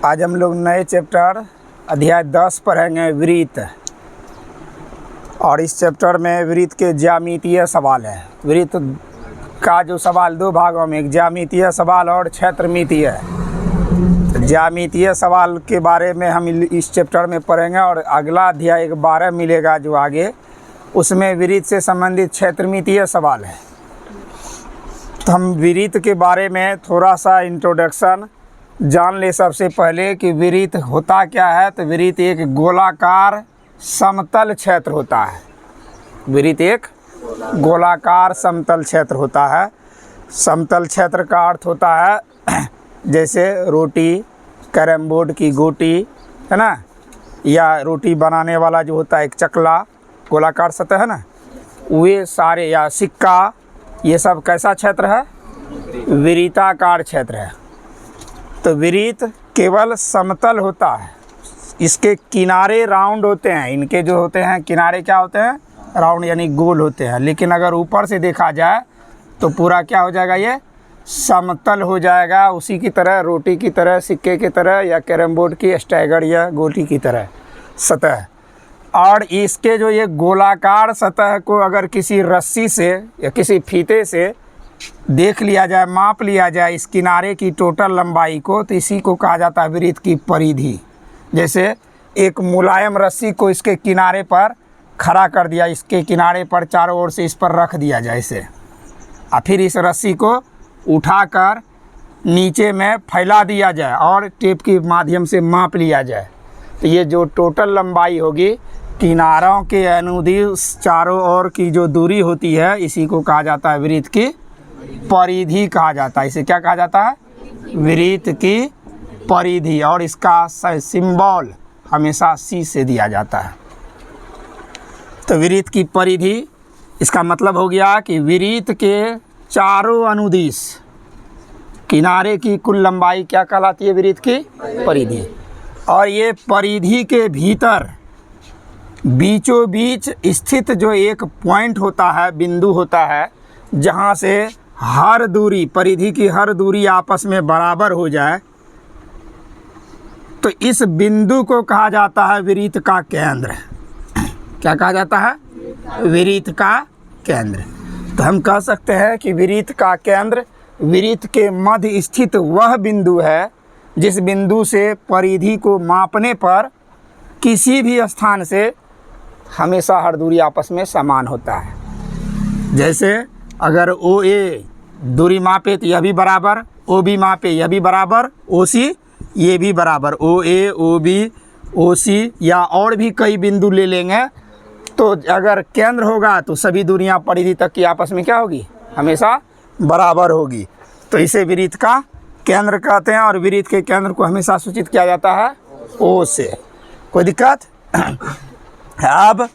आज हम लोग नए चैप्टर अध्याय 10 पढ़ेंगे वृत्त। और इस चैप्टर में वृत्त के ज्यामितीय सवाल है। वृत्त का जो सवाल दो भागों में, एक ज्यामितीय सवाल और क्षेत्रमितीय है। ज्यामितीय सवाल के बारे में हम इस चैप्टर में पढ़ेंगे और अगला अध्याय 12 मिलेगा जो आगे, उसमें वृत्त से संबंधित क्षेत्रमितीय सवाल है। तो हम वृत्त के बारे में थोड़ा सा इंट्रोडक्शन जान ले। सबसे पहले कि वृत्त होता क्या है। तो वृत्त एक गोलाकार समतल क्षेत्र होता है। वृत्त एक गोलाकार समतल क्षेत्र होता है। समतल क्षेत्र का अर्थ होता है जैसे रोटी, कैरम बोर्ड की गोटी है ना, या रोटी बनाने वाला जो होता है एक चकला, गोलाकार सतह है ना, वे सारे, या सिक्का, ये सब कैसा क्षेत्र है? वृत्ताकार क्षेत्र है। तो वृत्त केवल समतल होता है, इसके किनारे राउंड होते हैं। इनके जो होते हैं किनारे क्या होते हैं? राउंड, यानी गोल होते हैं। लेकिन अगर ऊपर से देखा जाए तो पूरा क्या हो जाएगा? ये समतल हो जाएगा, उसी की तरह, रोटी की तरह, सिक्के की तरह, या कैरम बोर्ड की स्टैगर या गोटी की तरह सतह। और इसके जो ये गोलाकार सतह को अगर किसी रस्सी से या किसी फीते से देख लिया जाए, माप लिया जाए इस किनारे की टोटल लंबाई को, तो इसी को कहा जाता है वृत्त की परिधि। जैसे एक मुलायम रस्सी को इसके किनारे पर खड़ा कर दिया, इसके किनारे पर चारों ओर से इस पर रख दिया जाए इसे, और फिर इस रस्सी को उठाकर नीचे में फैला दिया जाए और टेप के माध्यम से माप लिया जाए, तो ये जो टोटल लंबाई होगी किनारों के अनुदिश चारों ओर की जो दूरी होती है, इसी को कहा जाता है वृत्त की परिधि कहा जाता है। इसे क्या कहा जाता है? वृत्त की परिधि। और इसका सिंबल हमेशा सी से दिया जाता है। तो वृत्त की परिधि, इसका मतलब हो गया कि वृत्त के चारों अनुदिश किनारे की कुल लंबाई क्या कहलाती है? वृत्त की परिधि। और ये परिधि के भीतर बीचों बीच स्थित जो एक पॉइंट होता है, बिंदु होता है, जहाँ से हर दूरी, परिधि की हर दूरी आपस में बराबर हो जाए, तो इस बिंदु को कहा जाता है वृत्त का केंद्र। क्या कहा जाता है? वृत्त का केंद्र। तो हम कह सकते हैं कि वृत्त का केंद्र वृत्त के मध्य स्थित वह बिंदु है जिस बिंदु से परिधि को मापने पर किसी भी स्थान से हमेशा हर दूरी आपस में समान होता है। जैसे अगर ओ ए दूरी मापे तो यह भी बराबर, ओ बी मापे यह भी बराबर, ओ सी ये भी बराबर, ओ ए, ओ बी, ओ सी, या और भी कई बिंदु ले लेंगे, तो अगर केंद्र होगा तो सभी दूरियां परिधि तक की आपस में क्या होगी? हमेशा बराबर होगी। तो इसे वृत्त का केंद्र कहते हैं। और वृत्त के केंद्र को हमेशा सूचित किया जाता है ओ से। कोई दिक्कत? अब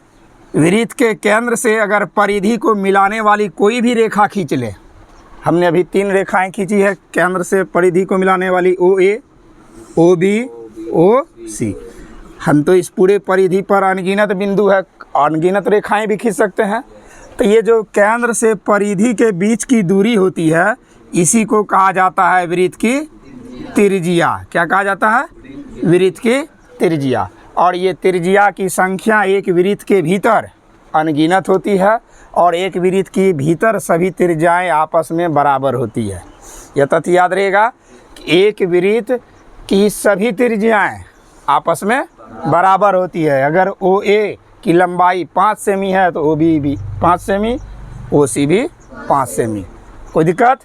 वृत्त के केंद्र से अगर परिधि को मिलाने वाली कोई भी रेखा खींच ले, हमने अभी 3 रेखाएं खींची है केंद्र से परिधि को मिलाने वाली, ओ ए, ओ बी, ओ सी। हम तो इस पूरे परिधि पर अनगिनत बिंदु है, अनगिनत रेखाएं भी खींच सकते हैं। तो ये जो केंद्र से परिधि के बीच की दूरी होती है, इसी को कहा जाता है वृत्त की त्रिज्या। क्या कहा जाता है? वृत्त की त्रिज्या। और ये त्रिज्या की संख्या एक वृत्त के भीतर अनगिनत होती है, और एक वृत्त के भीतर सभी त्रिज्याएं आपस में बराबर होती है। यह तथ्य याद रहेगा कि एक वृत्त की सभी त्रिज्याएं आपस में बराबर होती है। अगर ओ ए की लंबाई 5 सेमी है तो ओ बी भी 5 सेमी, ओ सी भी 5 सेमी। कोई दिक्कत?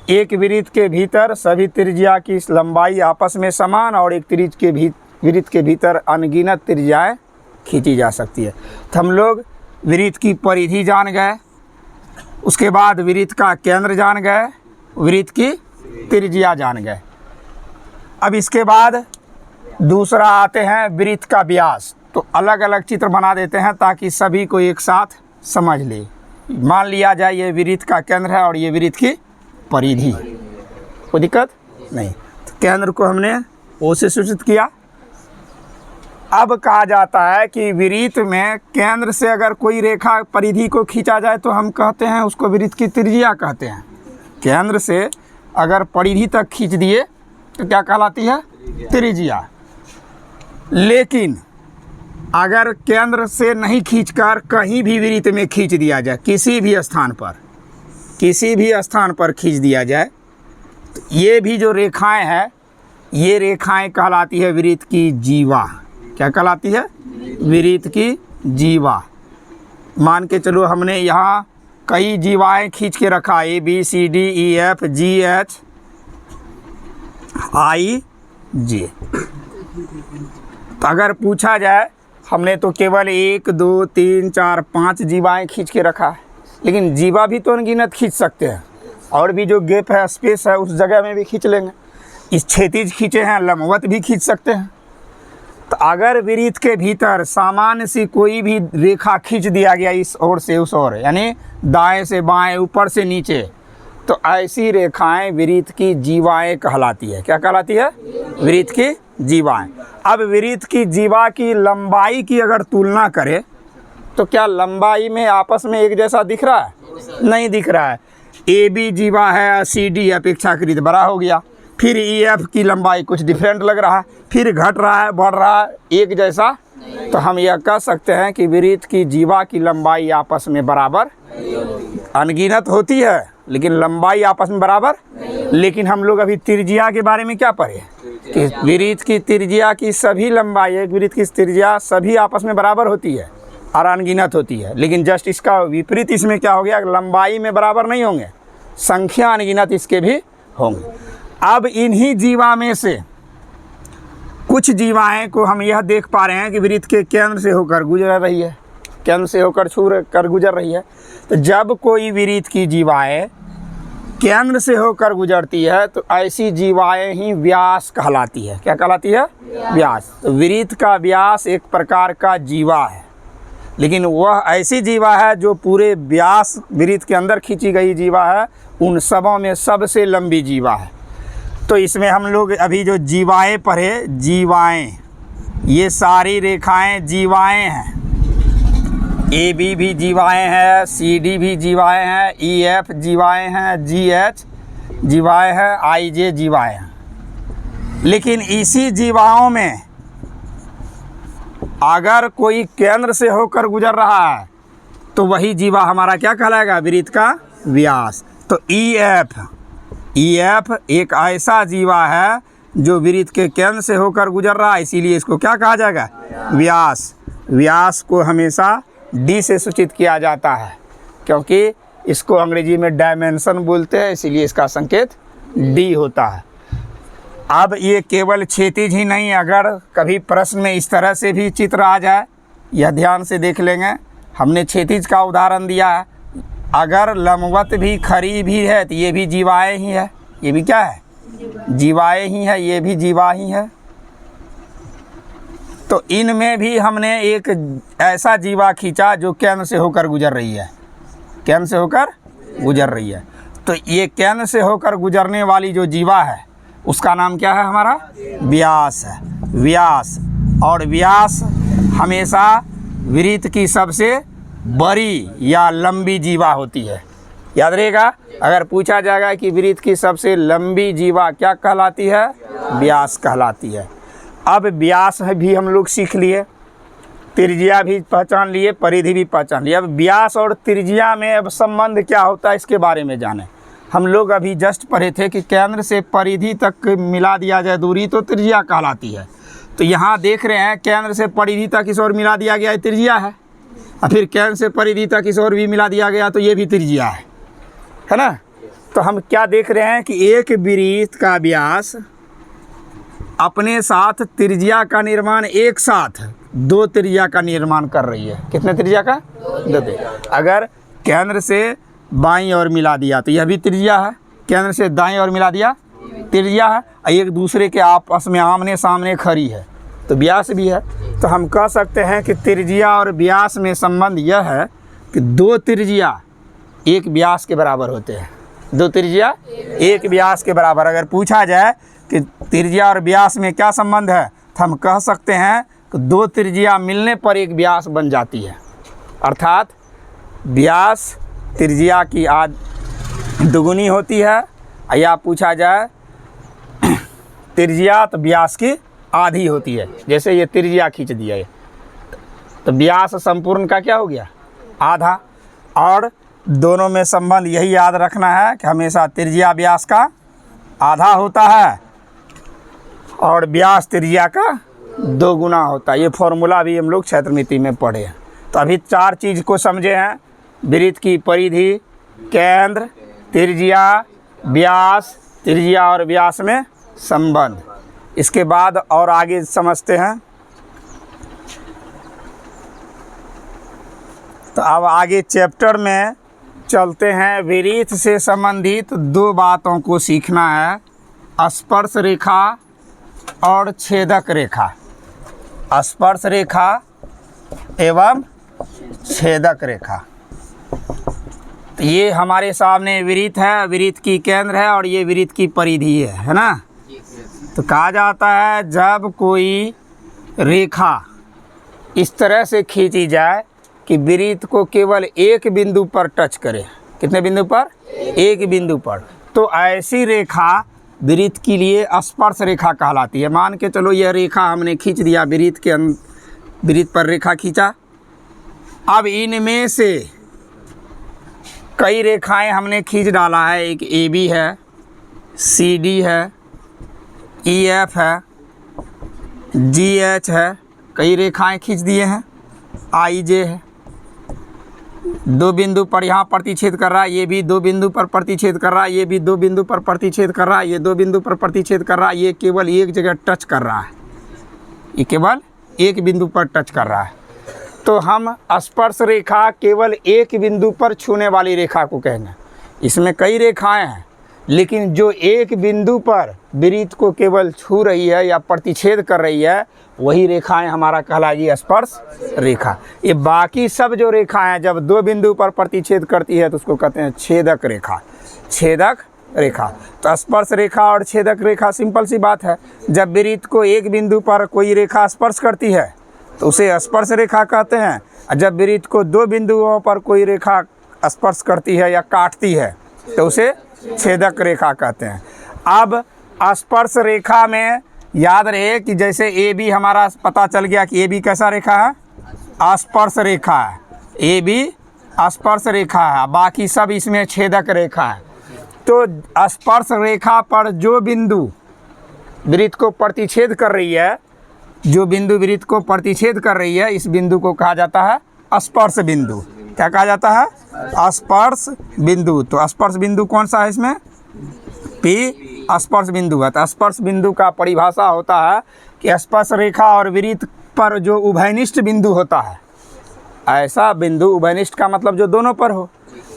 एक वृत्त के भीतर सभी त्रिज्या की लंबाई आपस में समान, और एक वृत्त के भीतर अनगिनत त्रिज्याएं खींची जा सकती है। तो हम लोग वृत्त की परिधि जान गए, उसके बाद वृत्त का केंद्र जान गए, वृत्त की त्रिज्या जान गए। अब इसके बाद दूसरा आते हैं वृत्त का व्यास। तो अलग अलग चित्र बना देते हैं ताकि सभी को एक साथ समझ ले। मान लिया जाए ये वृत्त का केंद्र है और ये वृत्त की परिधि। कोई दिक्कत नहीं। तो केंद्र को हमने ओ से सूचित किया। अब कहा जाता है कि वृत्त में केंद्र से अगर कोई रेखा परिधि को खींचा जाए तो हम कहते हैं उसको वृत्त की त्रिज्या कहते हैं। केंद्र से अगर परिधि तक खींच दिए तो क्या कहलाती है? त्रिज्या। लेकिन अगर केंद्र से नहीं खींचकर कहीं भी वृत्त में खींच दिया जाए, किसी भी स्थान पर खींच दिया जाए, तो ये भी जो रेखाएं हैं, ये रेखाएं कहलाती है वृत्त की जीवा। क्या कहलाती है? वृत्त की जीवा। मान के चलो हमने यहाँ कई जीवाएं खींच के रखा, ABCDEF GH I J। तो अगर पूछा जाए, हमने तो केवल 1 2 3 4 5 जीवाएं खींच के रखा है, लेकिन जीवा भी तो अनगिनत खींच सकते हैं, और भी जो गैप है, स्पेस है, उस जगह में भी खींच लेंगे। इस क्षैतिज खींचे हैं, लंबवत भी खींच सकते हैं। तो अगर वृत्त के भीतर सामान्य सी कोई भी रेखा खींच दिया गया इस ओर से उस ओर, यानी दाएं से बाएं, ऊपर से नीचे, तो ऐसी रेखाएं वृत्त की जीवाएं कहलाती है। क्या कहलाती है? वृत्त की जीवाएं। अब वृत्त की जीवा की लंबाई की अगर तुलना करें, तो क्या लंबाई में आपस में एक जैसा दिख रहा है? नहीं दिख रहा है। AB जीवा है, CD अपेक्षाकृत बड़ा हो गया, फिर EF की लंबाई कुछ डिफरेंट लग रहा है, फिर घट रहा है, बढ़ रहा है, एक जैसा। तो हम यह कह सकते हैं कि वृत्त की जीवा की लंबाई आपस में बराबर, अनगिनत होती है लेकिन लंबाई आपस में बराबर। लेकिन हम लोग अभी त्रिज्या के बारे में क्या पढ़े कि वृत्त की त्रिज्या की सभी लंबाई, एक वृत्त की त्रिज्या सभी आपस में बराबर होती है और अनगिनत होती है। लेकिन जस्ट इसका विपरीत इसमें क्या हो गया, लंबाई में बराबर नहीं होंगे, संख्या अनगिनत इसके भी होंगे। अब इन्हीं जीवा में से कुछ जीवाएं को हम यह देख पा रहे हैं कि वृत्त के केंद्र से होकर गुजर रही है, केंद्र से होकर छू कर गुजर रही है। तो जब कोई वृत्त की जीवाएं केंद्र से होकर गुजरती है, तो ऐसी जीवाएं ही व्यास कहलाती है। क्या कहलाती है? व्यास। तो वृत्त का व्यास एक प्रकार का जीवा है, लेकिन वह ऐसी जीवा है जो पूरे व्यास वृत्त के अंदर खींची गई जीवा है, उन सबों में सबसे लंबी जीवा है। तो इसमें हम लोग अभी जो जीवाएं पढ़े, जीवाएं, ये सारी रेखाएं जीवाएं हैं। AB भी जीवाएं हैं, CD भी जीवाएं हैं, EF जीवाएं हैं, GH जीवाएं हैं, IJ जीवाएं हैं। लेकिन इसी जीवाओं में अगर कोई केंद्र से होकर गुजर रहा है, तो वही जीवा हमारा क्या कहलाएगा? वृत्त का व्यास। तो EF एक ऐसा जीवा है जो वृत्त के केंद्र से होकर गुजर रहा है, इसीलिए इसको क्या कहा जाएगा? व्यास। व्यास को हमेशा D से सूचित किया जाता है, क्योंकि इसको अंग्रेजी में डायमेंशन बोलते हैं, इसीलिए इसका संकेत D होता है। अब ये केवल क्षैतिज ही नहीं, अगर कभी प्रश्न में इस तरह से भी चित्र आ जाए, यह ध्यान से देख लेंगे। हमने क्षैतिज का उदाहरण दिया है, अगर लंबवत भी खड़ी भी है तो ये भी जीवाएं ही है। ये भी क्या है? जीवाएं ही है, ये भी जीवा ही है। तो इनमें भी हमने एक ऐसा जीवा खींचा जो केंद्र से होकर गुजर रही है, केंद्र से होकर गुजर रही है। तो ये केंद्र से होकर गुजरने वाली जो जीवा है, उसका नाम क्या है? हमारा व्यास है। व्यास। और व्यास हमेशा वृत्त की सबसे बड़ी या लंबी जीवा होती है। याद रहेगा, अगर पूछा जाएगा कि वृत्त की सबसे लंबी जीवा क्या कहलाती है? व्यास कहलाती है। अब व्यास भी हम लोग सीख लिए, त्रिज्या भी पहचान लिए, परिधि भी पहचान लिए। अब व्यास और त्रिज्या में अब संबंध क्या होता है, इसके बारे में जाने। हम लोग अभी जस्ट पढ़े थे कि केंद्र से परिधि तक मिला दिया जाए दूरी तो त्रिज्या कहलाती है। तो यहाँ देख रहे हैं केंद्र से परिधि तक इस ओर मिला दिया गया, त्रिज्या है। और फिर केंद्र से परिधि तक इस ओर भी मिला दिया गया, तो ये भी त्रिज्या है ना। तो हम क्या देख रहे हैं कि एक वृत्त का व्यास अपने साथ त्रिज्या का निर्माण, एक साथ 2 त्रिज्या का निर्माण कर रही है। कितने त्रिज्या का? 2। अगर केंद्र से बाईं ओर मिला दिया तो यह भी त्रिज्या है, केंद्र से दाईं ओर मिला दिया त्रिज्या है, एक दूसरे के आपस में आमने सामने खड़ी है तो व्यास भी है। तो हम कह सकते हैं कि त्रिज्या और व्यास में संबंध यह है कि 2 त्रिज्या एक व्यास के बराबर होते हैं। 2 त्रिज्या एक व्यास के बराबर। अगर पूछा जाए कि त्रिज्या और व्यास में क्या संबंध है, तो हम कह सकते हैं कि 2 त्रिज्या मिलने पर एक व्यास बन जाती है। अर्थात व्यास त्रिज्या की दुगुनी होती है। या पूछा जाए त्रिज्या तो व्यास की आधी होती है। जैसे ये त्रिज्या खींच दिया है तो व्यास संपूर्ण का क्या हो गया, आधा। और दोनों में संबंध यही याद रखना है कि हमेशा त्रिज्या व्यास का आधा होता है और व्यास त्रिज्या का 2 गुना होता है। ये फॉर्मूला भी हम लोग क्षेत्रमिति में पढ़े हैं। तो अभी 4 चीज़ को समझे हैं, वृत्त की परिधि, केंद्र, त्रिज्या, व्यास, त्रिज्या और व्यास में संबंध। इसके बाद और आगे समझते हैं। तो अब आगे चैप्टर में चलते हैं। वृत्त से संबंधित 2 बातों को सीखना है, स्पर्श रेखा और छेदक रेखा। स्पर्श रेखा एवं छेदक रेखा। तो ये हमारे सामने वृत्त है, वृत्त की केंद्र है और ये वृत्त की परिधि है ना। तो कहा जाता है जब कोई रेखा इस तरह से खींची जाए कि वृत्त को केवल एक बिंदु पर टच करे। कितने बिंदु पर? एक बिंदु पर। तो ऐसी रेखा वृत्त के लिए स्पर्श रेखा कहलाती है। मान के चलो यह रेखा हमने खींच दिया, वृत्त पर रेखा खींचा। अब इनमें से कई रेखाएं हमने खींच डाला है। एक AB है, CD है, EF है, GH है, कई रेखाएं खींच दिए हैं, IJ है। 2 बिंदु पर यहाँ प्रतिच्छेद कर रहा है, ये भी 2 बिंदु पर प्रतिच्छेद कर रहा है, ये भी 2 बिंदु पर प्रतिच्छेद कर रहा है, ये 2 बिंदु पर प्रतिच्छेद कर रहा है। ये केवल एक जगह टच कर रहा है, ये केवल एक बिंदु पर टच कर रहा है। तो हम स्पर्श रेखा केवल एक बिंदु पर छूने वाली रेखा को कहेंगे। इसमें कई रेखाएं हैं लेकिन जो एक बिंदु पर वृत्त को केवल छू रही है या प्रतिच्छेद कर रही है वही रेखाएं हमारा कहलाएगी स्पर्श रेखा। ये बाकी सब जो रेखाएं जब 2 बिंदु पर प्रतिच्छेद करती है तो उसको कहते हैं छेदक रेखा। छेदक रेखा। तो स्पर्श रेखा और छेदक रेखा सिंपल सी बात है। जब वृत्त को एक बिंदु पर कोई रेखा स्पर्श करती है तो उसे स्पर्श रेखा कहते हैं, और जब वृत्त को 2 बिंदुओं पर कोई रेखा स्पर्श करती है या काटती है तो उसे छेदक रेखा कहते हैं। अब स्पर्श रेखा में याद रहे कि जैसे AB हमारा पता चल गया कि AB कैसा रेखा है, स्पर्श रेखा है। AB स्पर्श रेखा है, बाकी सब इसमें छेदक रेखा है। तो स्पर्श रेखा पर जो बिंदु वृत्त को प्रतिच्छेद कर रही है, जो बिंदु वृत्त को प्रतिच्छेद कर रही है, इस बिंदु को कहा जाता है स्पर्श बिंदु। क्या कहा जाता है? स्पर्श बिंदु। तो स्पर्श बिंदु कौन सा है इसमें? P स्पर्श बिंदु है। तो स्पर्श बिंदु का परिभाषा होता है कि स्पर्श रेखा और वृत्त पर जो उभयनिष्ठ बिंदु होता है, ऐसा बिंदु, उभयनिष्ठ का मतलब जो दोनों पर हो,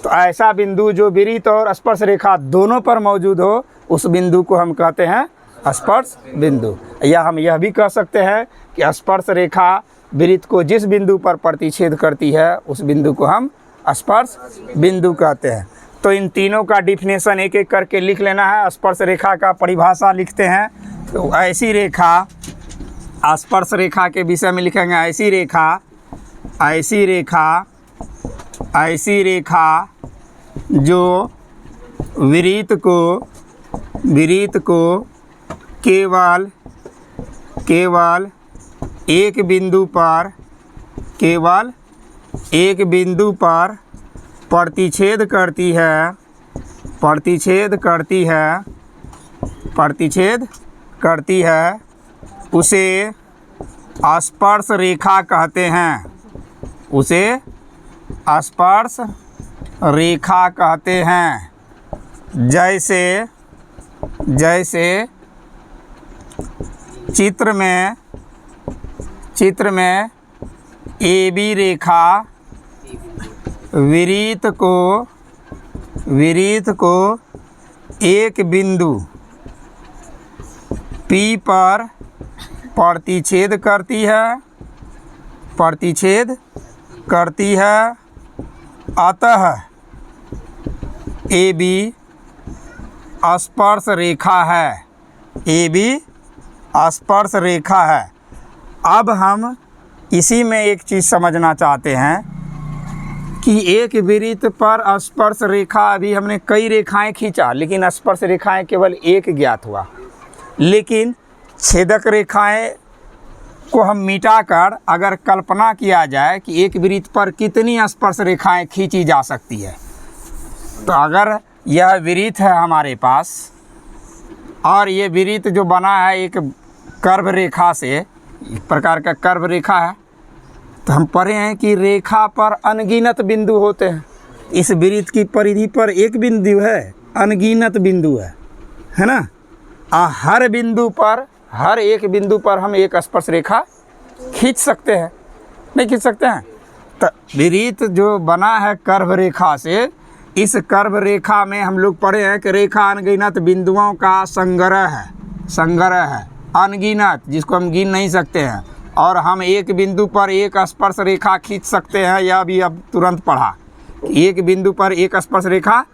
तो ऐसा बिंदु जो वृत्त और स्पर्श रेखा दोनों पर मौजूद हो, उस बिंदु को हम कहते हैं स्पर्श बिंदु। या हम यह भी कह सकते हैं कि स्पर्श रेखा वृत्त को जिस बिंदु पर प्रतिच्छेद करती है उस बिंदु को हम स्पर्श बिंदु कहते हैं। तो इन तीनों का डिफिनेशन एक एक करके लिख लेना है। स्पर्श रेखा का परिभाषा लिखते हैं तो ऐसी रेखा, स्पर्श रेखा के विषय में लिखेंगे ऐसी रेखा, ऐसी रेखा, ऐसी रेखा जो वृत्त को केवल एक बिंदु पर, केवल एक बिंदु पर प्रतिच्छेद करती है, प्रतिच्छेद करती है, उसे स्पर्श रेखा कहते हैं, उसे स्पर्श रेखा कहते हैं। जैसे चित्र में AB रेखा वृत्त को एक बिंदु P पर प्रतिच्छेद करती है, अतः AB स्पर्श रेखा है, AB स्पर्श रेखा है। अब हम इसी में एक चीज़ समझना चाहते हैं कि एक वृत्त पर स्पर्श रेखा, अभी हमने कई रेखाएं खींचा लेकिन स्पर्श रेखाएं केवल एक ज्ञात हुआ। लेकिन छेदक रेखाएं को हम मिटाकर अगर कल्पना किया जाए कि एक वृत्त पर कितनी स्पर्श रेखाएं खींची जा सकती है, तो अगर यह वृत्त है हमारे पास और ये वृत्त जो बना है एक कर्व रेखा से, एक प्रकार का कर्व रेखा है, तो हम पढ़े हैं कि रेखा पर अनगिनत बिंदु होते हैं। इस वृत्त की परिधि पर एक बिंदु है, अनगिनत बिंदु है ना। हर बिंदु पर, हर एक बिंदु पर हम एक स्पर्श रेखा खींच सकते हैं, नहीं खींच सकते हैं? तो वृत्त जो बना है कर्व रेखा से, इस कर्व रेखा में हम लोग पढ़े हैं कि रेखा अनगिनत बिंदुओं का संग्रह है, अनगिनत, जिसको हम गिन नहीं सकते हैं। और हम एक बिंदु पर एक स्पर्श रेखा खींच सकते हैं, यह भी अब तुरंत पढ़ा, एक बिंदु पर एक स्पर्श रेखा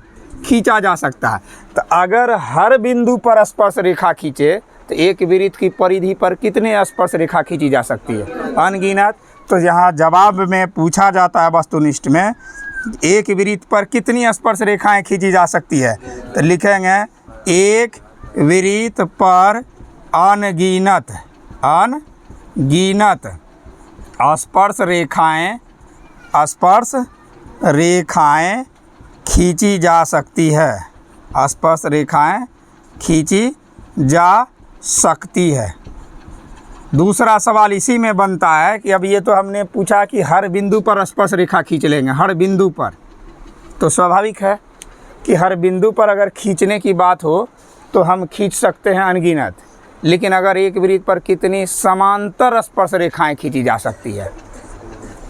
खींचा जा सकता है। तो अगर हर बिंदु पर स्पर्श रेखा खींचे तो एक वृत्त की परिधि पर कितने स्पर्श रेखा खींची जा सकती है? अनगिनत। तो यहाँ जवाब में पूछा जाता है वस्तुनिष्ठ में, एक वृत्त पर कितनी स्पर्श रेखाएं खींची जा सकती है, तो लिखेंगे एक वृत्त पर अनगिनत स्पर्श रेखाएं खींची जा सकती है, स्पर्श रेखाएं खींची जा सकती है। दूसरा सवाल इसी में बनता है कि अब ये तो हमने पूछा कि हर बिंदु पर स्पर्श रेखा खींच लेंगे, हर बिंदु पर, तो स्वाभाविक है कि हर बिंदु पर अगर खींचने की बात हो तो हम खींच सकते हैं अनगिनत। लेकिन अगर एक वृत्त पर कितनी समांतर स्पर्श रेखाएं खींची जा सकती है?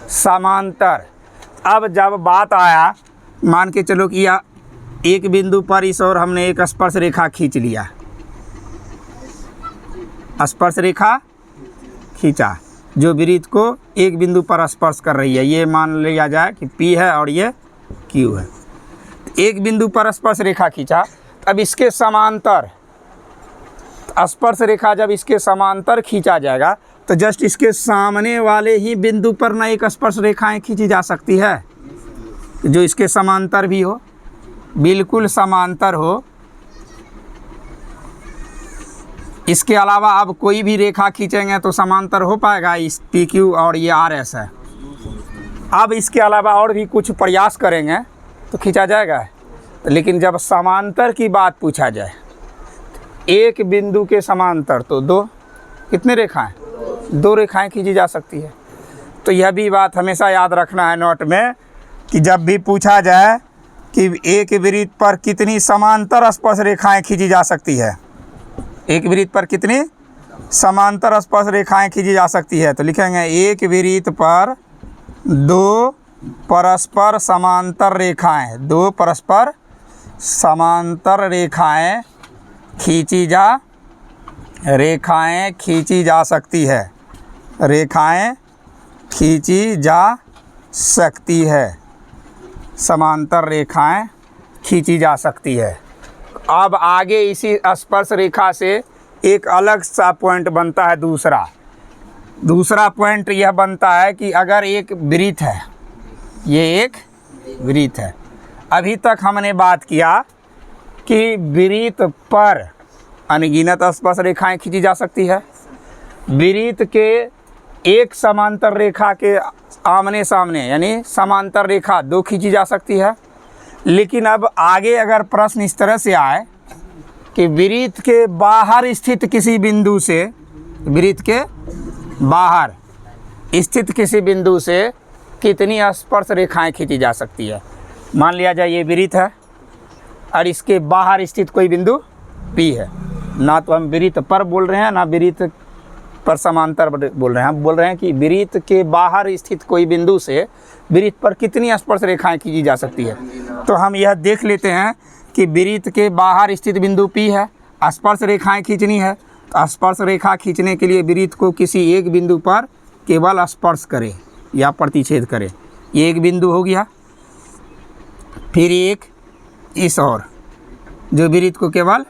समांतर। अब जब बात आया, मान के चलो कि एक बिंदु पर इस और हमने एक स्पर्श रेखा खींच लिया, स्पर्श रेखा खींचा जो वृत्त को एक बिंदु पर स्पर्श कर रही है, ये मान लिया जाए कि P है और ये Q है। एक बिंदु पर स्पर्श रेखा खींचा, अब इसके समांतर स्पर्श रेखा जब इसके समांतर खींचा जाएगा तो जस्ट इसके सामने वाले ही बिंदु पर ना एक स्पर्श रेखाएं खींची जा सकती है जो इसके समांतर भी हो, बिल्कुल समांतर हो। इसके अलावा अब कोई भी रेखा खींचेंगे तो समांतर हो पाएगा, इस PQ और ये RS है। अब इसके अलावा और भी कुछ प्रयास करेंगे तो खींचा जाएगा। लेकिन जब समांतर की बात पूछा जाए, एक बिंदु के समांतर तो दो, कितने रेखाएं? दो रेखाएं खींची जा सकती है। तो यह भी बात हमेशा याद रखना है नोट में कि जब भी पूछा जाए कि एक वृत्त पर कितनी समांतर स्पर्श रेखाएं खींची जा सकती है, एक वृत्त पर कितनी समांतर स्पर्श रेखाएं खींची जा सकती है, तो लिखेंगे एक वृत्त पर दो परस्पर समांतर रेखाएं, दो परस्पर समांतर रेखाएं खींची जा सकती है, रेखाएं खींची जा सकती है, समांतर रेखाएं खींची जा सकती है। अब आगे इसी स्पर्श रेखा से एक अलग सा पॉइंट बनता है। दूसरा पॉइंट यह बनता है कि अगर एक वृत्त है, ये एक वृत्त है, अभी तक हमने बात किया कि वृत्त पर अनगिनत स्पर्श रेखाएं खींची जा सकती है, वृत्त के एक समांतर रेखा के आमने सामने यानी समांतर रेखा दो खींची जा सकती है। लेकिन अब आगे अगर प्रश्न इस तरह से आए कि वृत्त के बाहर स्थित किसी बिंदु से, वृत्त के बाहर स्थित किसी बिंदु से कितनी स्पर्श रेखाएं खींची जा सकती है। मान लिया जाए ये वृत्त है और इसके बाहर स्थित कोई बिंदु P है, ना तो हम वृत्त पर बोल रहे हैं ना वृत्त पर समांतर बोल रहे हैं, हम बोल रहे हैं कि वृत्त के बाहर स्थित कोई बिंदु से वृत्त पर कितनी स्पर्श रेखाएं खींची जा सकती है। तो हम यह देख लेते हैं कि वृत्त के बाहर स्थित बिंदु P है, स्पर्श रेखाएं खींचनी है, तो स्पर्श रेखा खींचने के लिए वृत्त को किसी एक बिंदु पर केवल स्पर्श करे या प्रतिच्छेद करे। ये एक बिंदु हो गया, फिर एक इस और जो वृत्त को केवल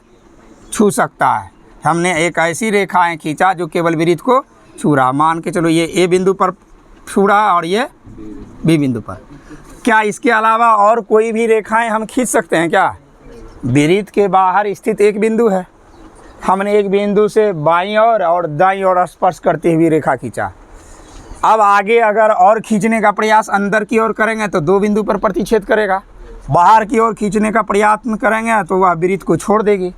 छू सकता है। हमने एक ऐसी रेखाएं खींचा जो केवल वृत्त को छू रहा, मान के चलो ये A बिंदु पर छू रहा और ये B बिंदु पर। क्या इसके अलावा और कोई भी रेखाएं हम खींच सकते हैं क्या? वृत्त के बाहर स्थित एक बिंदु है, हमने एक बिंदु से बाईं ओर और दाईं ओर स्पर्श करती हुई रेखा खींचा। अब आगे अगर और खींचने का प्रयास अंदर की ओर करेंगे तो दो बिंदु पर प्रतिच्छेद करेगा, बाहर की ओर खींचने का प्रयत्न करेंगे तो वह वृत्त को छोड़ देगी।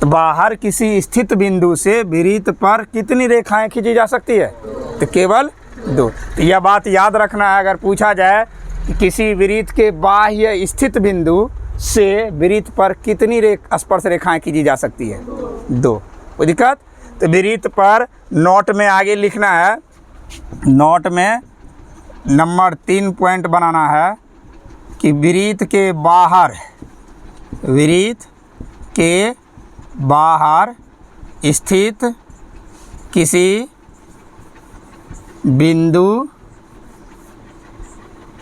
तो बाहर किसी स्थित बिंदु से वृत्त पर कितनी रेखाएं खींची जा सकती है? तो केवल दो। तो यह बात याद रखना है, अगर पूछा जाए कि किसी वृत्त के बाह्य स्थित बिंदु से वृत्त पर कितनी स्पर्श रेखाएं खींची जा सकती है? दो। कोई दिक्कत? तो वृत्त पर नोट में आगे लिखना है, नोट में नंबर 3 पॉइंट बनाना है कि वृत्त के बाहर स्थित किसी बिंदु,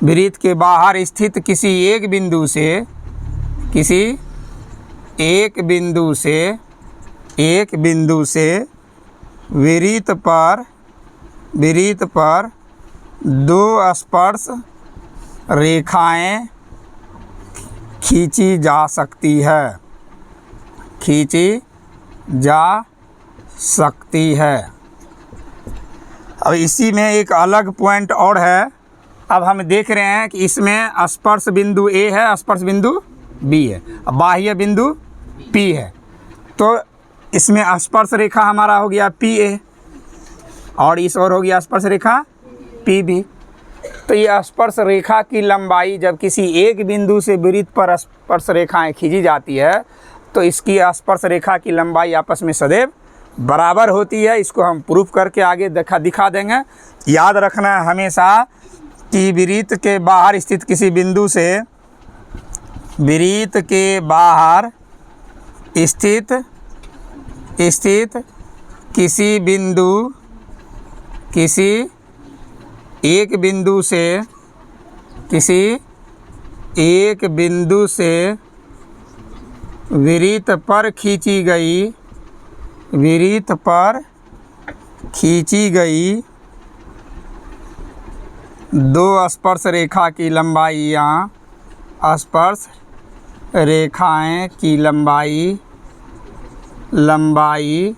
वृत्त के बाहर स्थित किसी एक बिंदु से वृत्त पर दो स्पर्श रेखाएं खींची जा सकती है। अब इसी में एक अलग पॉइंट और है। अब हम देख रहे हैं कि इसमें स्पर्श बिंदु A है, स्पर्श बिंदु B है, बाह्य बिंदु P है। तो इसमें स्पर्श रेखा हमारा हो गया PA और इस ओर हो गया स्पर्श रेखा PB। तो ये स्पर्श रेखा की लंबाई जब किसी एक बिंदु से वृत्त पर स्पर्श रेखाएं खींची जाती है तो इसकी स्पर्श रेखा की लंबाई आपस में सदैव बराबर होती है। इसको हम प्रूफ करके आगे दिखा देंगे। याद रखना है हमेशा कि वृत्त के बाहर स्थित किसी बिंदु से वृत्त के बाहर स्थित किसी एक बिंदु से वृत्त पर खींची गई दो स्पर्श रेखा की लंबाई या स्पर्श रेखाएं की लंबाई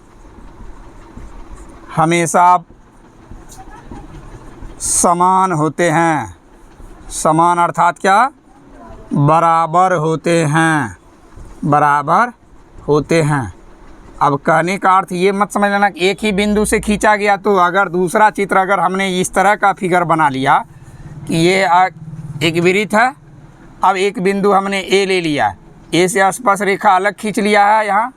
हमेशा समान होते हैं। समान अर्थात क्या? बराबर होते हैं। अब कहने का अर्थ ये मत समझ लेना कि एक ही बिंदु से खींचा गया। तो अगर दूसरा चित्र अगर हमने इस तरह का फिगर बना लिया कि ये एक वृत्त है, अब एक बिंदु हमने A ले लिया, A से स्पर्श रेखा अलग खींच लिया है, यहाँ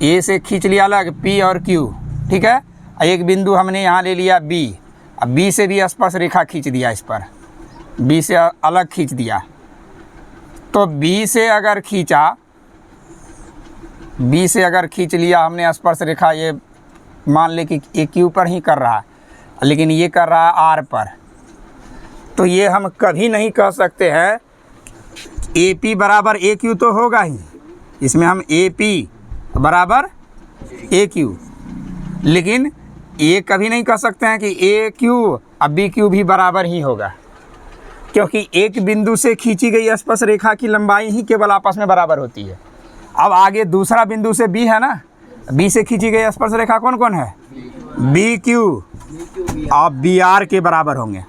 A से खींच लिया अलग P और Q, ठीक है। एक बिंदु हमने यहाँ ले लिया B, अब B से भी स्पर्श रेखा खींच दिया, इस पर B से अलग खींच दिया। तो B से अगर खींच लिया हमने स्पर्श रेखा, ये मान ले कि ये Q पर ही कर रहा है, लेकिन ये कर रहा है R पर, तो ये हम कभी नहीं कह सकते हैं AP बराबर AQ तो होगा ही। इसमें हम AP बराबर AQ, लेकिन ये कभी नहीं कह सकते हैं कि AQ अब BQ भी बराबर ही होगा, क्योंकि एक बिंदु से खींची गई स्पर्श रेखा की लंबाई ही केवल आपस में बराबर होती है। अब आगे दूसरा बिंदु से B है ना, B से खींची गई स्पर्श रेखा कौन कौन है? BQ और BR के बराबर होंगे।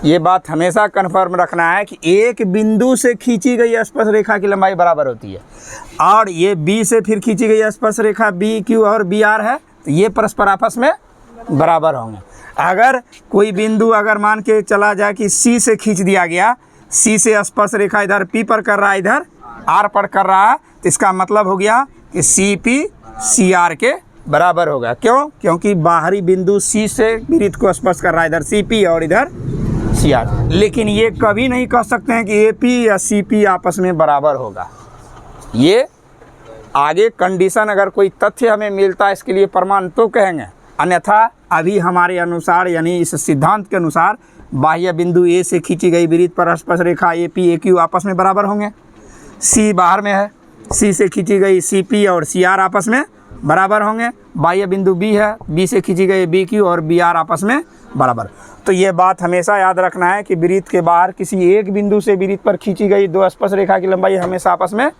ये बात हमेशा कन्फर्म रखना है कि एक बिंदु से खींची गई स्पर्श रेखा की लंबाई बराबर होती है, और ये B से फिर खींची गई स्पर्श रेखा BQ और BR है, तो ये परस्पर आपस में बराबर होंगे। अगर कोई बिंदु अगर मान के चला जाए कि C से खींच दिया गया, C से स्पर्श रेखा इधर P पर कर रहा है, इधर R पर कर रहा है, तो इसका मतलब हो गया कि CP CR के बराबर होगा। क्यों? क्योंकि बाहरी बिंदु C से वृत्त को स्पर्श कर रहा है, इधर CP और इधर CR। लेकिन ये कभी नहीं कह सकते हैं कि AP या CP आपस में बराबर होगा। ये आगे कंडीशन अगर कोई तथ्य हमें मिलता है इसके लिए प्रमाण तो कहेंगे, अन्यथा अभी हमारे अनुसार यानी इस सिद्धांत के अनुसार बाह्य बिंदु A से खींची गई वृत्त पर स्पर्श रेखा AP AQ आपस में बराबर होंगे। C बाहर में है, C से खींची गई CP और CR आपस में बराबर होंगे। बाह्य बिंदु B है, B से खींची गई BQ और BR आपस में बराबर। तो ये बात हमेशा याद रखना है कि वृत्त के बाहर किसी एक बिंदु से वृत्त पर खींची गई दो स्पर्श रेखा की लंबाई हमेशा आपस में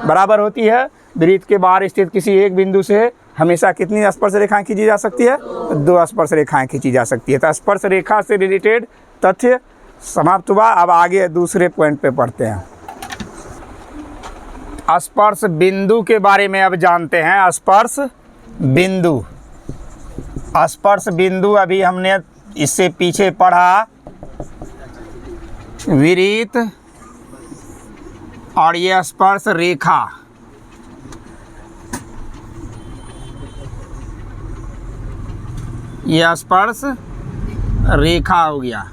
बराबर होती है। वृत्त के बाहर स्थित किसी एक बिंदु से हमेशा कितनी स्पर्श रेखाएं खींची जा सकती है? 2 स्पर्श रेखाएं खींची जा सकती है। तो स्पर्श रेखा से रिलेटेड तथ्य समाप्त हुआ। अब आगे दूसरे पॉइंट पे पढ़ते हैं। स्पर्श बिंदु के बारे में अब जानते हैं। स्पर्श बिंदु, स्पर्श बिंदु अभी हमने इससे पीछे पढ़ा वृत्त और ये स्पर्श रेखा। ये स्पर्श रेखा हो गया।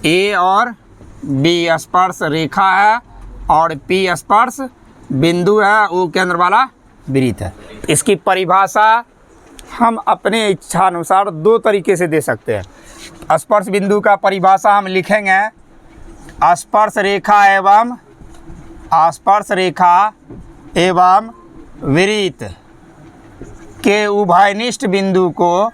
ए और बी स्पर्श रेखा है और पी स्पर्श बिंदु है, वो केंद्र वाला वृत्त है। इसकी परिभाषा हम अपने इच्छानुसार 2 तरीके से दे सकते हैं। स्पर्श बिंदु का परिभाषा हम लिखेंगे स्पर्श रेखा एवं वृत्त के उभयनिष्ठ बिंदु को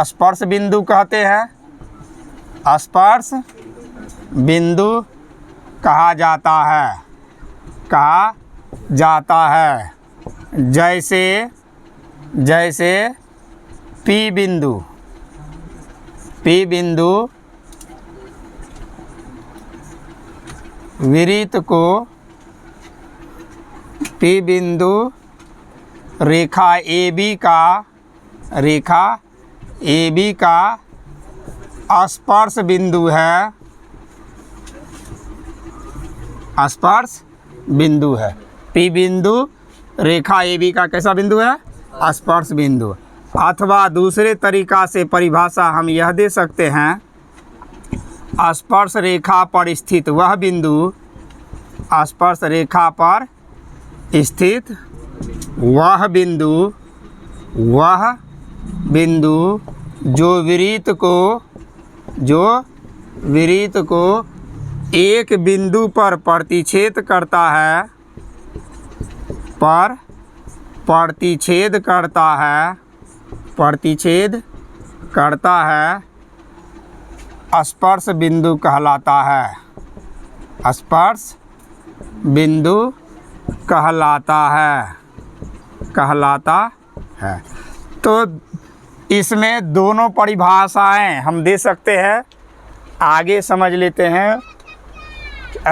स्पर्श बिंदु कहते हैं। स्पर्श बिंदु कहा जाता है। जैसे पी बिंदु वृत्त को पी बिंदु रेखा AB का स्पर्श बिंदु है। स्पर्श बिंदु है। पी बिंदु रेखा AB का कैसा बिंदु है? स्पर्श बिंदु। अथवा दूसरे तरीका से परिभाषा हम यह दे सकते हैं स्पर्श रेखा पर स्थित वह बिंदु, स्पर्श रेखा पर स्थित वह बिंदु जो वृत्त को एक बिंदु पर प्रतिच्छेद करता है स्पर्श बिंदु कहलाता है। स्पर्श बिंदु कहलाता है। तो इसमें दोनों परिभाषाएं हम दे सकते हैं। आगे समझ लेते हैं।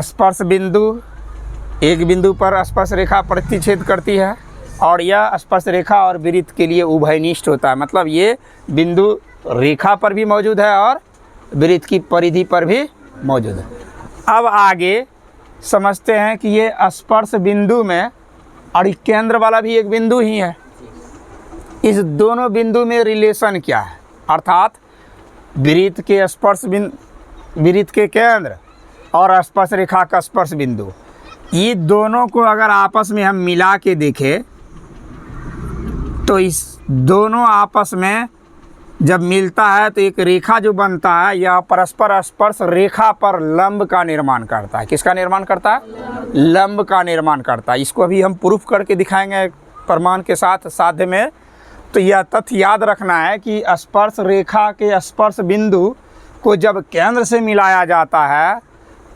स्पर्श बिंदु एक बिंदु पर स्पर्श रेखा प्रतिच्छेद करती है और यह स्पर्श रेखा और वृत्त के लिए उभयनिष्ठ होता है। मतलब ये बिंदु रेखा पर भी मौजूद है और वृत्त की परिधि पर भी मौजूद है। अब आगे समझते हैं कि ये स्पर्श बिंदु में और केंद्र वाला भी एक बिंदु ही है। इस दोनों बिंदु में रिलेशन क्या है? अर्थात वृत्त के केंद्र और स्पर्श रेखा का स्पर्श बिंदु, ये दोनों को अगर आपस में हम मिला के देखें तो इस दोनों आपस में जब मिलता है तो एक रेखा जो बनता है यह परस्पर स्पर्श रेखा पर लंब का निर्माण करता है। किसका निर्माण करता है? लंब का निर्माण करता है। इसको अभी हम प्रूफ करके दिखाएंगे प्रमाण के साथ साध्य में। तो यह तथ्य याद रखना है कि स्पर्श रेखा के स्पर्श बिंदु को जब केंद्र से मिलाया जाता है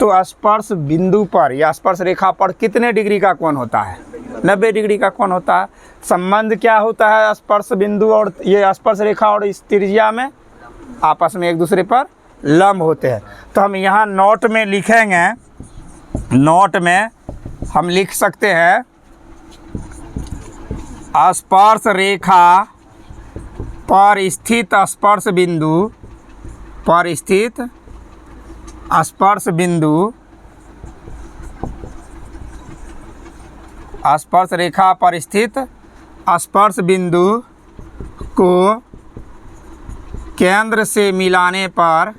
तो स्पर्श बिंदु पर या स्पर्श रेखा पर कितने डिग्री का कोण होता है? 90 डिग्री का कोण होता है। संबंध क्या होता है स्पर्श बिंदु और ये स्पर्श रेखा और इस त्रिज्या में? आपस में एक दूसरे पर लंब होते हैं। तो हम यहाँ नोट में लिखेंगे, नोट में हम लिख सकते हैं स्पर्श रेखा पर स्थित स्पर्श बिंदु स्पर्श रेखा पर स्थित स्पर्श बिंदु को केंद्र से मिलाने पर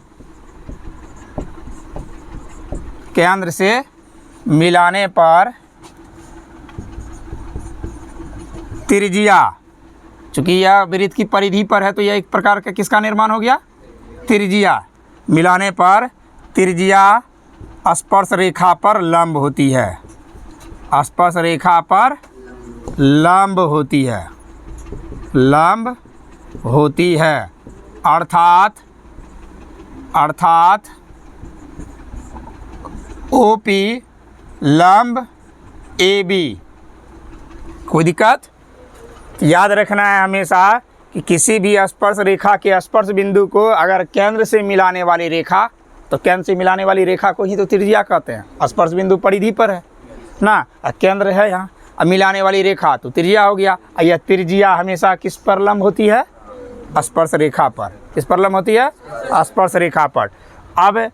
त्रिज्या, चूँकि यह वृत्त की परिधि पर है तो यह एक प्रकार का किसका निर्माण हो गया? त्रिज्या। मिलाने पर त्रिज्या स्पर्श रेखा पर लंब होती है। स्पर्श रेखा पर लंब होती है। अर्थात OP लंब AB। कोई दिक्कत? याद रखना है हमेशा कि किसी भी स्पर्श रेखा के स्पर्श बिंदु को अगर केंद्र से मिलाने वाली रेखा, तो केंद्र से मिलाने वाली रेखा को ही तो त्रिज्या कहते हैं। स्पर्श बिंदु परिधि पर है ना, केंद्र है यहाँ, अब मिलाने वाली रेखा तो त्रिज्या हो गया। यह त्रिज्या हमेशा किस पर लंब होती है? स्पर्श रेखा पर। किस पर लंब होती है? स्पर्श रेखा पर। अब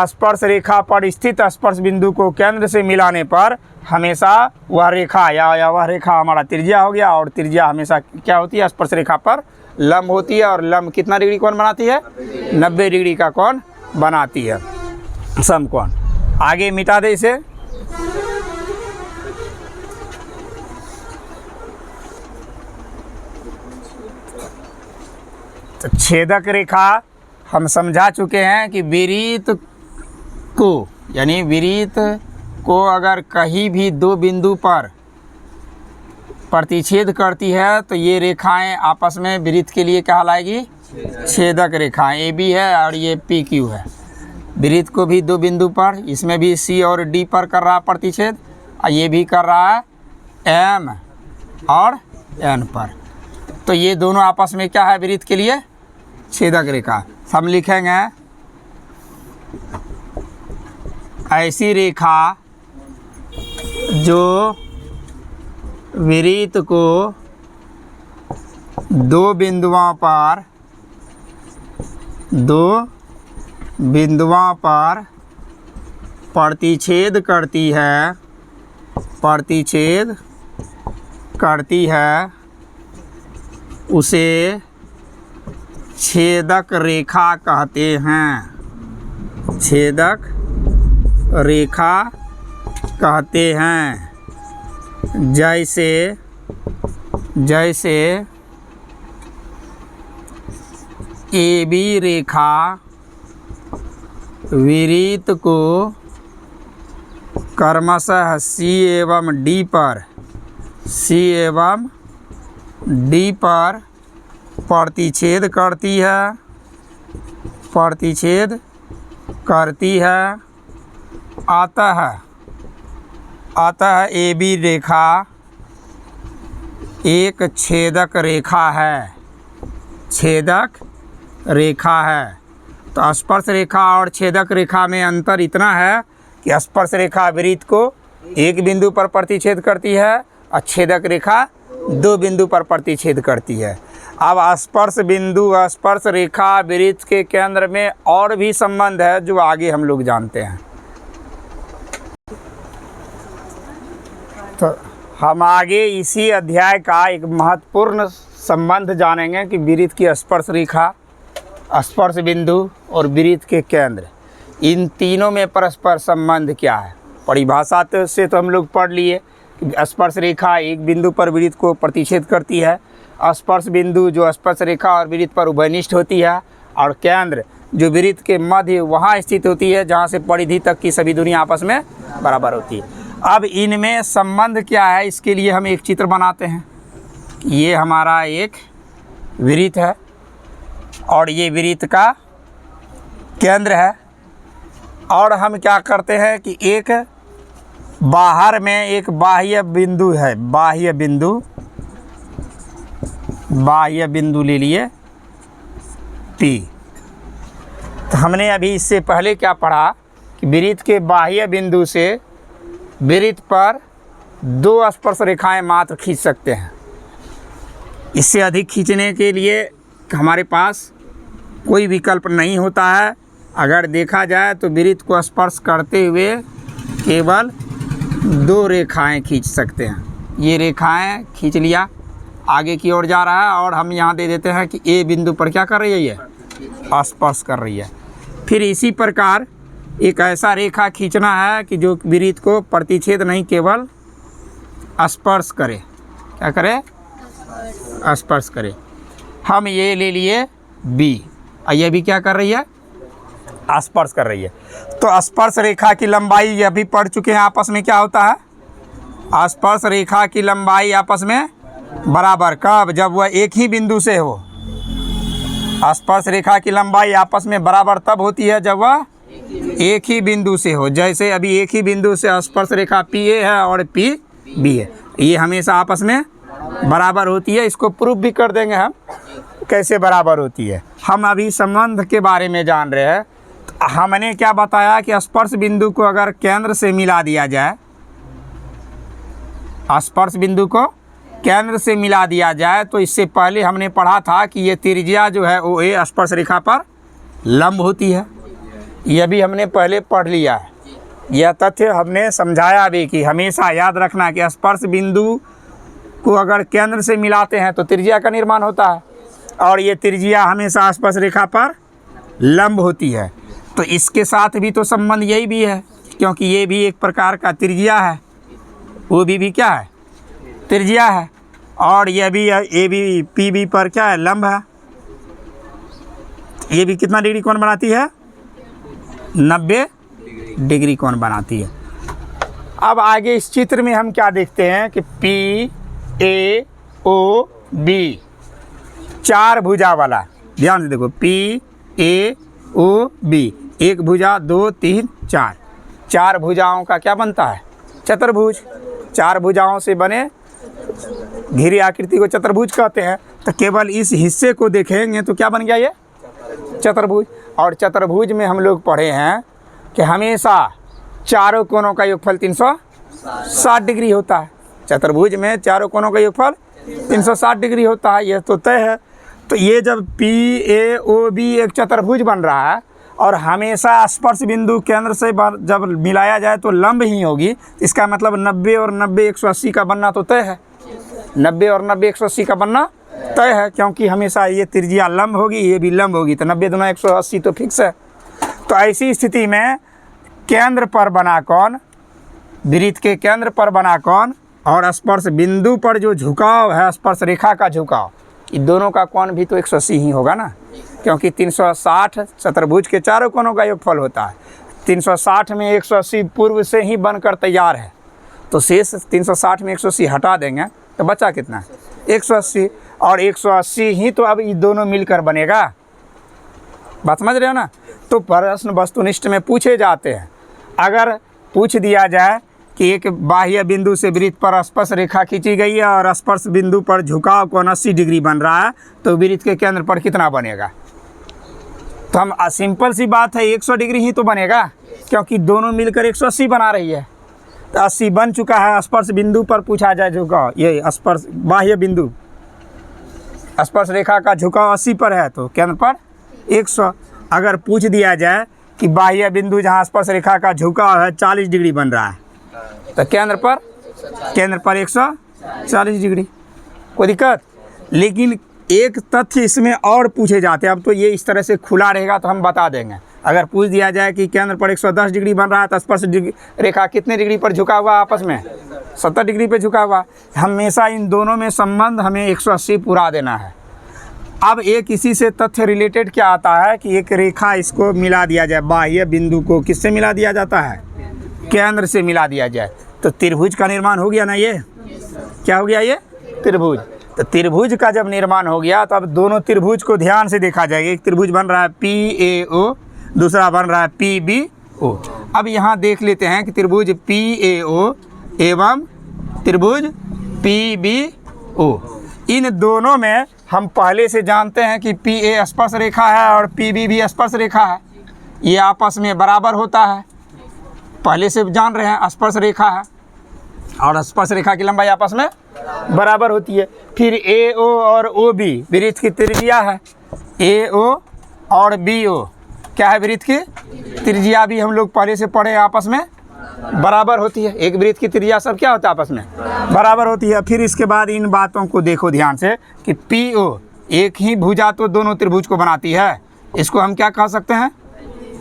स्पर्श रेखा पर स्थित स्पर्श बिंदु को केंद्र से मिलाने पर हमेशा वह रेखा या वह रेखा हमारा त्रिज्या हो गया, और त्रिज्या हमेशा क्या होती है? स्पर्श रेखा पर लंब होती है। और लंब कितना डिग्री कोण बनाती है? 90 डिग्री का कोण बनाती है, समकोण। आगे मिटा दे इसे। तो छेदक रेखा हम समझा चुके हैं कि विरीत को, यानी विरीत को अगर कहीं भी दो बिंदु पर प्रतिच्छेद करती है तो ये रेखाएं आपस में विरीत के लिए कहलाएगी छेदक रेखाएं। AB है और ये PQ है। विरीत को भी दो बिंदु पर, इसमें भी C और D पर कर रहा प्रतिच्छेद, और ये भी कर रहा है M और N पर। तो ये दोनों आपस में क्या है? विरीत के लिए छेदक रेखा। हम लिखेंगे ऐसी रेखा जो विरीत को दो बिंदुओं पर प्रतिच्छेद करती है, उसे छेदक रेखा कहते हैं। छेदक रेखा कहते हैं। जैसे AB रेखा विरीत को क्रमशः C एवं D पर प्रतिच्छेद करती है, अतः AB रेखा एक छेदक रेखा है। तो स्पर्श रेखा और छेदक रेखा में अंतर इतना है कि स्पर्श रेखा विरीत को एक बिंदु पर प्रतिच्छेद करती है और छेदक रेखा दो बिंदु पर प्रतिच्छेद करती है। अब स्पर्श बिंदु स्पर्श रेखा विरीत के केंद्र में और भी संबंध है जो आगे हम लोग जानते हैं। तो हम आगे इसी अध्याय का एक महत्वपूर्ण संबंध जानेंगे कि विरीत की स्पर्श रेखा, स्पर्श बिंदु और विरीत के केंद्र, इन तीनों में परस्पर संबंध क्या है। परिभाषा से तो हम लोग पढ़ लिए कि स्पर्श रेखा एक बिंदु पर विरीत को प्रतिच्छेद करती है, स्पर्श बिंदु जो स्पर्श रेखा और विरीत पर उभयनिष्ठ होती है, और केंद्र जो विरीत के मध्य वहाँ स्थित होती है जहाँ से परिधि तक की सभी दूरियाँ आपस में बराबर होती है। अब इनमें संबंध क्या है, इसके लिए हम एक चित्र बनाते हैं। ये हमारा एक विरीत है और ये विरीत का केंद्र है, और हम क्या करते हैं कि एक बाहर में एक बाह्य बिंदु है, बाह्य बिंदु ले लिए P। तो हमने अभी इससे पहले क्या पढ़ा कि विरीत के बाह्य बिंदु से विरीत पर दो स्पर्श रेखाएं मात्र खींच सकते हैं। इससे अधिक खींचने के लिए हमारे पास कोई विकल्प नहीं होता है। अगर देखा जाए तो विरीत को स्पर्श करते हुए केवल दो रेखाएं खींच सकते हैं। ये रेखाएं खींच लिया, आगे की ओर जा रहा है, और हम यहाँ दे देते हैं कि A बिंदु पर क्या कर रही है, ये स्पर्श कर रही है। फिर इसी प्रकार एक ऐसा रेखा खींचना है कि जो विरीत को प्रतिच्छेद नहीं केवल स्पर्श करे। क्या करे? स्पर्श करे। हम ये ले लिए B, और ये भी क्या कर रही है? स्पर्श कर रही है। तो स्पर्श रेखा की लंबाई ये भी पढ़ चुके हैं, आपस में क्या होता है? स्पर्श रेखा की लंबाई आपस में बराबर कब? जब वह एक ही बिंदु से हो। स्पर्श रेखा की लंबाई आपस में बराबर तब होती है जब वह एक ही बिंदु से हो। जैसे अभी एक ही बिंदु से स्पर्श रेखा PA है और PB है, ये हमेशा आपस में बराबर होती है। इसको प्रूफ भी कर देंगे हम कैसे बराबर होती है। हम अभी संबंध के बारे में जान रहे हैं। तो हमने क्या बताया कि स्पर्श बिंदु को अगर केंद्र से मिला दिया जाए, स्पर्श बिंदु को केंद्र से मिला दिया जाए, तो इससे पहले हमने पढ़ा था कि ये त्रिज्या जो है OA स्पर्श रेखा पर लंब होती है। यह भी हमने पहले पढ़ लिया है। यह तथ्य हमने समझाया भी कि हमेशा याद रखना कि स्पर्श बिंदु को अगर केंद्र से मिलाते हैं तो त्रिज्या का निर्माण होता है, और ये त्रिज्या हमेशा स्पर्श रेखा पर लंब होती है। तो इसके साथ भी तो संबंध यही भी है, क्योंकि ये भी एक प्रकार का त्रिज्या है, वो भी क्या है, त्रिज्या है, और यह भी AB PB पर क्या है, लंब है। ये भी कितना डिग्री कोण बनाती है, 90 डिग्री कोण बनाती है। अब आगे इस चित्र में हम क्या देखते हैं कि PAOB चार भुजा वाला, ध्यान से देखो, PAOB एक भुजा, 2 3 4, चार भुजाओं का क्या बनता है, चतुर्भुज। चार भुजाओं से बने घिरी आकृति को चतुर्भुज कहते हैं। तो केवल इस हिस्से को देखेंगे तो क्या बन गया, ये चतुर्भुज। और चतुर्भुज में हम लोग पढ़े हैं कि हमेशा चारों कोनों का योगफल 360 डिग्री होता है। चतुर्भुज में चारों कोनों का योगफल 360 डिग्री होता है, यह तो तय है। तो ये जब PAOB एक चतुर्भुज बन रहा है और हमेशा स्पर्श बिंदु केंद्र से जब मिलाया जाए तो लंब ही होगी, इसका मतलब 90 और 90 180 का बनना तो तय है। 90 और 90 180 का बनना तय है, क्योंकि हमेशा ये त्रिज्या लंब होगी, ये भी लंब होगी, तो 90 दूना 180 तो फिक्स है। तो ऐसी स्थिति में केंद्र पर बना कोण, वृत्त के केंद्र पर बना कोण और स्पर्श बिंदु पर जो झुकाव है, स्पर्श रेखा का झुकाव, इन दोनों का कोण भी तो 180 ही होगा ना, क्योंकि 360 चतुर्भुज के चारों कोनों का योगफल होता है। 360 में 180 पूर्व से ही बनकर तैयार है, तो शेष 360 में 180 हटा देंगे तो बचा कितना, 180, और 180 ही तो अब ये दोनों मिलकर बनेगा। बात समझ रहे हो ना। तो प्रश्न वस्तुनिष्ठ में पूछे जाते हैं। अगर पूछ दिया जाए कि एक बाह्य बिंदु से वृत्त पर स्पर्श रेखा खींची गई है और स्पर्श बिंदु पर झुकाव कोण 80 डिग्री बन रहा है, तो वृत्त के केंद्र पर कितना बनेगा, तो हम सिंपल सी बात है 100 डिग्री ही तो बनेगा, क्योंकि दोनों मिलकर 180 बना रही है। तो 80 बन चुका है। स्पर्श बिंदु पर पूछा जाए झुकाव, ये स्पर्श बाह्य बिंदु स्पर्श रेखा का झुकाव 80 पर है, तो केंद्र पर 100। अगर पूछ दिया जाए कि बाह्य बिंदु जहाँ स्पर्श रेखा का झुकाव है 40 डिग्री बन रहा है, तो केंद्र पर 140 डिग्री, कोई दिक्कत। लेकिन एक तथ्य इसमें और पूछे जाते हैं। अब तो ये इस तरह से खुला रहेगा तो हम बता देंगे। अगर पूछ दिया जाए कि केंद्र पर 110 डिग्री बन रहा है तो स्पर्श रेखा कितने डिग्री पर झुका हुआ, आपस में 70 डिग्री पर झुका हुआ। हमेशा इन दोनों में संबंध हमें 180 पूरा देना है। अब एक इसी से तथ्य रिलेटेड क्या आता है कि एक रेखा इसको मिला दिया जाए, बाह्य बिंदु को किससे मिला दिया जाता है, केंद्र से मिला दिया जाए, तो त्रिभुज का निर्माण हो गया ना। ये क्या हो गया, ये त्रिभुज। तो त्रिभुज का जब निर्माण हो गया तो अब दोनों त्रिभुज को ध्यान से देखा जाएगा। एक त्रिभुज बन रहा है PAO, दूसरा बन रहा है PBO। अब यहाँ देख लेते हैं कि त्रिभुज PAO एवं त्रिभुज PBO, इन दोनों में हम पहले से जानते हैं कि PA स्पर्श रेखा है और PB भी स्पर्श रेखा है, ये आपस में बराबर होता है। पहले से जान रहे हैं स्पर्श रेखा है और स्पर्श रेखा की लंबाई आपस में बराबर होती है। फिर AO और OB वृत्त की त्रिज्या है। AO और BO क्या है, वृत्त की त्रिज्या भी हम लोग पहले से पढ़े, आपस में बराबर होती है। एक वृत्त की त्रिज्या सब क्या होता है, आपस में बराबर होती है। फिर इसके बाद इन बातों को देखो ध्यान से कि PO एक ही भुजा तो दोनों त्रिभुज को बनाती है, इसको हम क्या कह सकते हैं,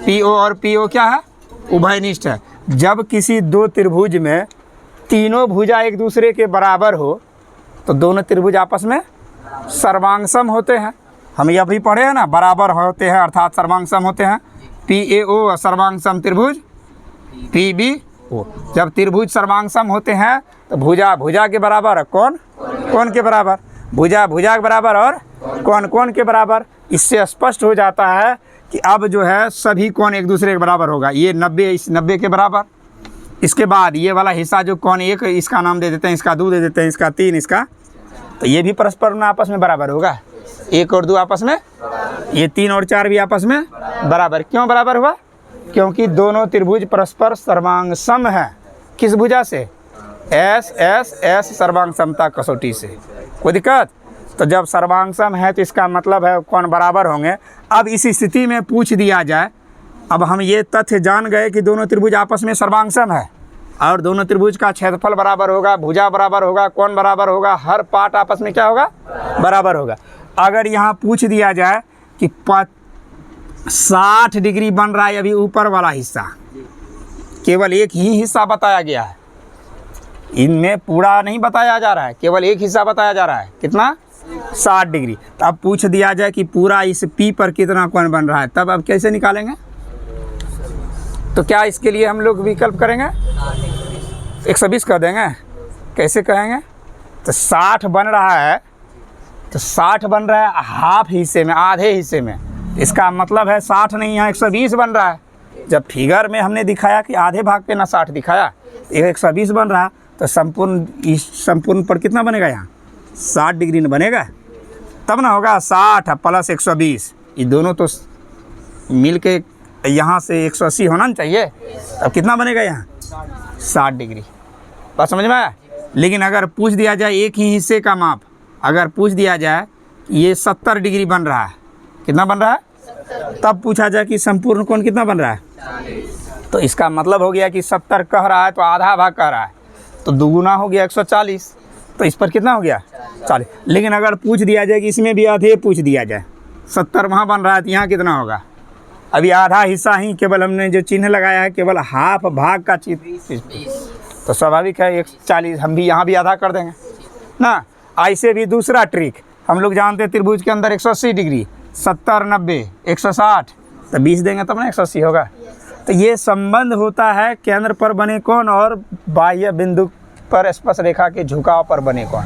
PO और PO क्या है, उभयनिष्ठ है। जब किसी दो त्रिभुज में तीनों भुजा एक दूसरे के बराबर हो तो दोनों त्रिभुज आपस में सर्वांगसम होते हैं। हम यह भी पढ़े हैं ना, बराबर होते हैं अर्थात सर्वांगसम होते हैं। PAO सर्वांगसम त्रिभुज PBO, जब त्रिभुज सर्वांगसम होते हैं तो भुजा भुजा के बराबर, कौन के बराबर। भुजा भुजा के बराबर और कोण कोण के बराबर। इससे स्पष्ट हो जाता है कि अब जो है सभी कोण एक दूसरे के बराबर होगा। ये 90 इस 90 के बराबर। इसके बाद ये वाला हिस्सा जो कोण 1 इसका नाम दे देते हैं, इसका 2 दे देते हैं, इसका 3, इसका, तो ये भी परस्पर में आपस में बराबर होगा। 1 और 2 आपस में, ये 3 और 4 भी आपस में बराबर। क्यों बराबर हुआ? क्योंकि दोनों त्रिभुज परस्पर सर्वांग सम है। किस भुजा से? एस एस एस सर्वांग समता कसौटी से। कोई दिक्कत? तो जब सर्वांग सम है तो इसका मतलब है कोण बराबर होंगे। अब इस स्थिति में पूछ दिया जाए, अब हम ये तथ्य जान गए कि दोनों त्रिभुज आपस में सर्वांग सम है और दोनों त्रिभुज का क्षेत्रफल बराबर होगा, भुजा बराबर होगा, कोण बराबर होगा, हर पार्ट आपस में क्या होगा? बराबर होगा। अगर यहाँ पूछ दिया जाए कि 60 डिग्री बन रहा है अभी ऊपर वाला हिस्सा, केवल एक ही हिस्सा बताया गया है, इनमें पूरा नहीं बताया जा रहा है, केवल एक हिस्सा बताया जा रहा है। कितना? 60 डिग्री। तो अब पूछ दिया जाए कि पूरा इस P पर कितना कोण बन रहा है, तब अब कैसे निकालेंगे? तो क्या इसके लिए हम लोग विकल्प करेंगे? 120 कर देंगे। कैसे कहेंगे? तो 60 बन रहा है, तो 60 बन रहा है हाफ हिस्से में, आधे हिस्से में। इसका मतलब है 60 नहीं, यहाँ 120 बन रहा है। जब फिगर में हमने दिखाया कि आधे भाग पे ना 60 दिखाया, 120 बन रहा, तो संपूर्ण पर कितना बनेगा? यहाँ 60 डिग्री न बनेगा, तब ना होगा 60 प्लस 120। ये दोनों तो मिल के यहाँ से 180 होना नहीं चाहिए। अब कितना बनेगा यहाँ? 60 डिग्री। बात समझ में आया? लेकिन अगर पूछ दिया जाए एक ही हिस्से का माप, अगर पूछ दिया जाए ये 70 डिग्री बन रहा है, कितना बन रहा है? तब पूछा जाए कि संपूर्ण कोण कितना बन रहा है, तो इसका मतलब हो गया कि 70 कह रहा है तो आधा भाग कह रहा है, तो दुगुना हो गया 140, तो इस पर कितना हो गया? 40। लेकिन अगर पूछ दिया जाए कि इसमें भी आधे पूछ दिया जाए, 70 वहाँ बन रहा है तो यहाँ कितना होगा? अभी आधा हिस्सा ही केवल हमने जो चिन्ह लगाया है, केवल हाफ भाग का चिन्ह, तो स्वाभाविक है 140 हम भी यहाँ भी आधा कर देंगे ना। ऐसे भी दूसरा ट्रिक हम लोग जानते हैं, त्रिभुज के अंदर 180 डिग्री, 70 90 160, तो 20 देंगे तब ना 180 होगा। तो ये संबंध होता है केंद्र पर बने कोण और बाह्य बिंदु पर स्पर्श रेखा के झुकाव पर बने कोण।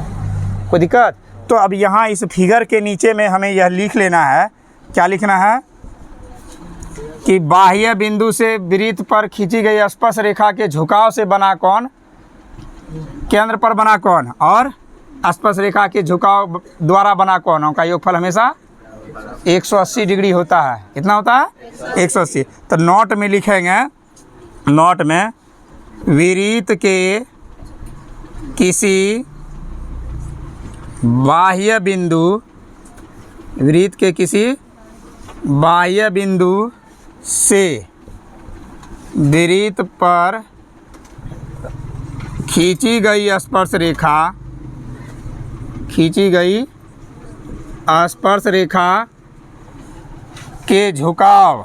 कोई दिक्कत? तो अब यहाँ इस फिगर के नीचे में हमें यह लिख लेना है, क्या लिखना है कि बाह्य बिंदु से वृत्त पर खींची गई स्पर्श रेखा के झुकाव से बना कोण, केंद्र पर बना कोण और स्पर्श रेखा के झुकाव द्वारा बना कोणों का योगफल हमेशा 180 डिग्री होता है। कितना होता है? 180। तो नोट में लिखेंगे, नोट में वृत्त के किसी बाह्य बिंदु, वृत्त के किसी बाह्य बिंदु से वृत्त पर खींची गई स्पर्श रेखा, खींची गई स्पर्श रेखा के झुकाव,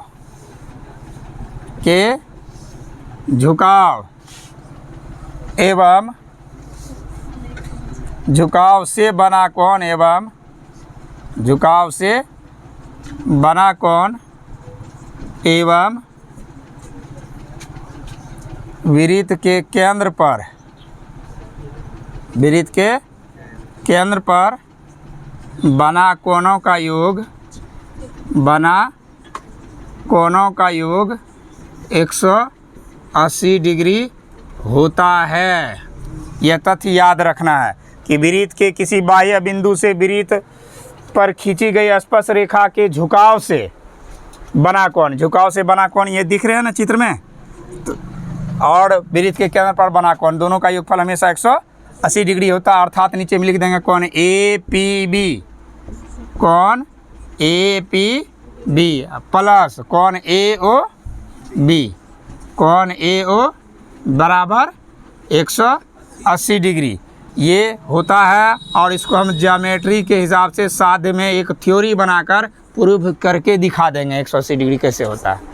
के झुकाव एवं झुकाव से बना कोण, एवं झुकाव से बना कोण एवं वृत्त के केंद्र पर, वृत्त के केंद्र पर बना कोणों का योग, बना कोणों का योग 180 डिग्री होता है। यह तथ्य याद रखना है कि वृत्त के किसी बाह्य बिंदु से वृत्त पर खींची गई स्पर्श रेखा के झुकाव से बना कोण, झुकाव से बना कोण ये दिख रहे हैं ना चित्र में, तो और वृत्त के केंद्र पर बना कोण, दोनों का योगफल हमेशा 180 डिग्री होता है। अर्थात नीचे में लिख देंगे कोण APB, कोण APB प्लस कोण AOB, कोण AO बराबर 180 डिग्री ये होता है। और इसको हम ज्योमेट्री के हिसाब से साथ में एक थ्योरी बनाकर प्रूफ करके दिखा देंगे 180 डिग्री कैसे होता है।